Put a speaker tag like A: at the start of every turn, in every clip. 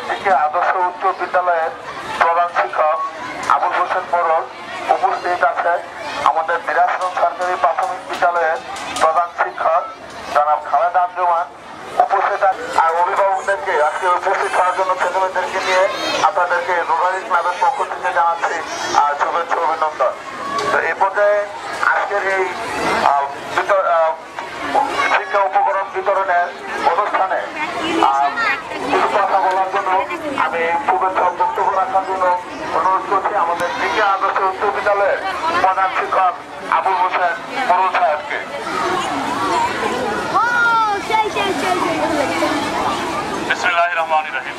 A: থেকে আদর্শ উচ্চ বিদ্যালয়ের প্রধান শিক্ষক আবুল হোসেন মোরল উপস্থিত আছে। আমাদের দিনাজপুর সরকারি প্রাথমিক বিদ্যালয়ের প্রধান শিক্ষক জনাব খালেদ আঞ্জুমান উপস্থিত আর অভিভাবকদেরকে আজকে উপস্থিত হওয়ার জন্য ছেলেমেয়েদেরকে নিয়ে আপনাদেরকে রোটারি ক্লাবের পক্ষ থেকে জানাচ্ছি শুভেচ্ছা অভিনন্দন। তো এই পর্যায়ে আজকের এই শিক্ষা উপকরণ বিতরণের অনুষ্ঠানে কিছু কথা বলার জন্য আমি শুভেচ্ছা বক্তব্য রাখার জন্য অনুরোধ করছি আমাদের দিকে আদর্শ উচ্চ বিদ্যালয়ের প্রধান শিক্ষক আবুল হোসেন মোরল সাহেবকে।
B: বিসমিল্লাহির রহমানির রহিম।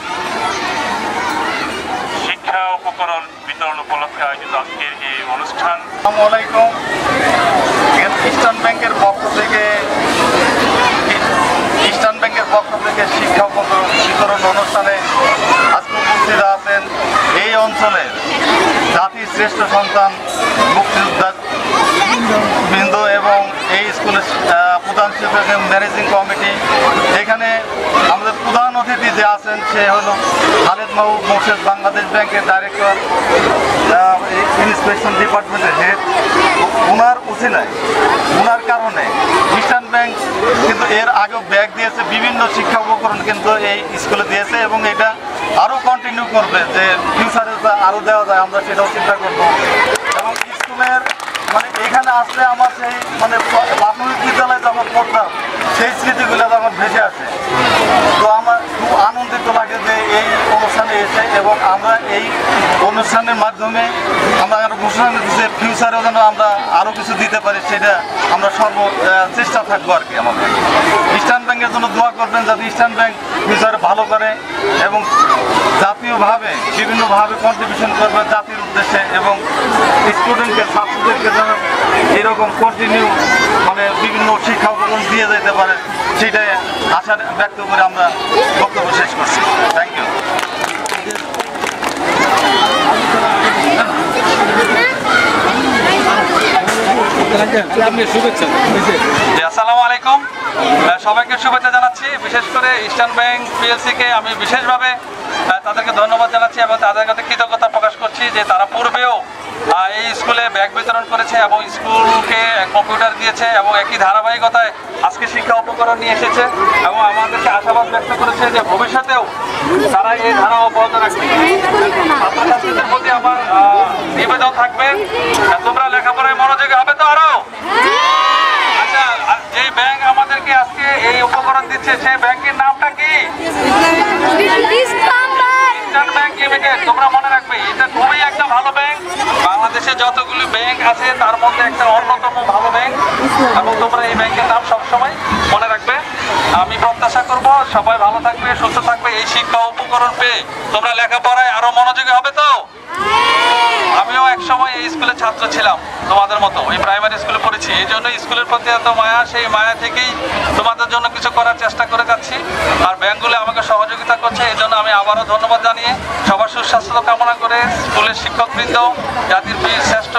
B: শিক্ষা উপকরণ বিতরণ উপলক্ষে আয়োজিত আজকের এই অনুষ্ঠান।
C: আসসালামু আলাইকুম। ইস্টার্ন ব্যাংকের পক্ষ থেকে শিক্ষা উপকরণ বিতরণ অনুষ্ঠানে আজকে উপস্থিত আছেন এই অঞ্চলের জাতির শ্রেষ্ঠ সন্তান মুক্তিযোদ্ধা বৃন্দ এবং এই স্কুলের প্রধান শিক্ষক ম্যানেজিং কমিটি। এখানে আমাদের প্রধান অতিথি যে আছেন সে হলো খালেদ মাহবুব মোর্শেদ, বাংলাদেশ ব্যাংকের ডাইরেক্টর, ইন্সপেকশন ডিপার্টমেন্টের হেড। ওনার উচিলায় ওনার কারণে ইস্টার্ন ব্যাংক কিন্তু এর আগেও ব্যাগ দিয়েছে, বিভিন্ন শিক্ষা উপকরণ কিন্তু এই স্কুলে দিয়েছে এবং এটা আরও কন্টিনিউ করবে, যে ফিউচারে আরও দেওয়া যায় আমরা সেটাও চিন্তা করবো। এবং স্কুলের এখানে আসলে আমার সেই প্রাথমিক বিদ্যালয়ে যখন পড়তাম সেই স্মৃতিগুলো যখন ভেসে আসে, তো আমার খুব আনন্দিত লাগে যে এই অনুষ্ঠানে এসে এবং আমরা এই অনুষ্ঠানের মাধ্যমে আমরা ঘোষণা দিচ্ছি ফিউচারেও যেন আমরা আরও কিছু দিতে পারি, সেটা আমরা চেষ্টা থাকবো আর কি। আমাদের ইস্টার্ন ব্যাংকের জন্য দোয়া করবেন যাতে ইস্টার্ন ব্যাংক ফিউচারে ভালো করে এবং জাতীয়ভাবে বিভিন্নভাবে কন্ট্রিবিউশন করবে জাতির উদ্দেশ্যে এবং স্টুডেন্টকে ছাত্রদেরকে যেন এরকম কন্টিনিউ বিভিন্ন শিক্ষা উপকরণ দিয়ে যেতে পারে, সেটাই আশা ব্যক্ত করে আমরা বক্তব্য শেষ করছি। Thank you.
D: আসসালামু আলাইকুম, সবাইকে শুভেচ্ছা জানাচ্ছি। বিশেষ করে ইস্টার্ন ব্যাংক পিএলসিকে আমি বিশেষভাবে তাদেরকে ধন্যবাদ জানাচ্ছি এবং তাদের কাছে কৃতজ্ঞতা প্রকাশ করছি যে তারা পূর্বেও এই স্কুলে ব্যাগ বিতরণ করেছে এবং স্কুলকে কম্পিউটার দিয়েছে এবং একই ধারাবাহিকতায় আজকে শিক্ষা উপকরণ নিয়ে এসেছে এবং আমাদেরকে আশাবাদ ব্যক্ত করেছে যে ভবিষ্যতেও তারা এই ধারা অব্যাহত রাখবে। ছাত্রছাত্রীদের প্রতি আমার নিবেদন থাকবে, তোমরা লেখাপড়ায় মনোযোগী হবে তো আরো। আচ্ছা, যে ব্যাংক আমাদেরকে আজকে এই উপকরণ দিচ্ছে সেই ব্যাংকের নামটা কি? Eastern bank limited. তোমরা মনে রাখবে এটা খুবই একটা ভালো ব্যাংক, বাংলাদেশে যতগুলি ব্যাংক আছে তার মধ্যে একটা অন্যতম ভালো ব্যাংক এবং তোমরা এই ব্যাংকের নাম সবসময় মনে রাখবে। আমি প্রত্যাশা করব সবাই ভালো থাকবে, সুস্থ থাকবে। এই শিক্ষা উপকরণ পেয়ে তোমরা লেখাপড়ায় আরো মনোযোগী হবে তো। আমিও এক সময় এই স্কুলের ছাত্র ছিলাম, তোমাদের মতো এই প্রাইমারি স্কুলে পড়েছি। এই জন্য স্কুলের প্রতি এত মায়া, সেই মায়া থেকেই তোমাদের জন্য কিছু করার চেষ্টা করে যাচ্ছি। আর ব্যাংকগুলো আমাকে সহযোগিতা করছে, এই জন্য আমি আবারও ধন্যবাদ জানিয়ে সবার সুস্বাস্থ্য কামনা করে স্কুলের শিক্ষকবৃন্দ, জাতির বীর শ্রেষ্ঠ